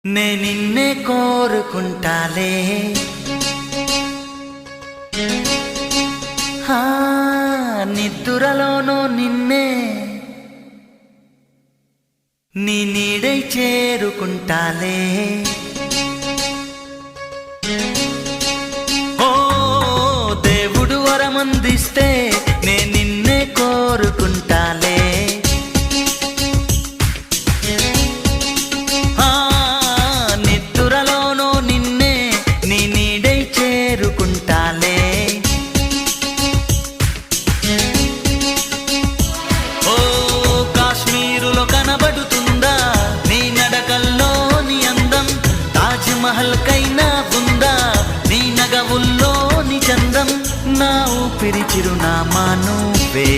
నే నిన్నే కోరుకుంటాలే నిద్దురలోనూ నిన్నే నీ నీడై చేరుకుంటాలే ఓ దేవుడు వరమందిస్తే నే నిన్నే కోరుకుంటాలే నిద్దురలోనూ నిన్నే నీ నీడై చేరుకుంటాలే ఓ కాశ్మీరులో కనబడుతుందా నీ నడకల్లో నీ అందం తాజ్ మహల్ కైనా ఉందా నీ నగవుల్లో నీ చందం నా ఊపిరి చిరునామా నువ్వే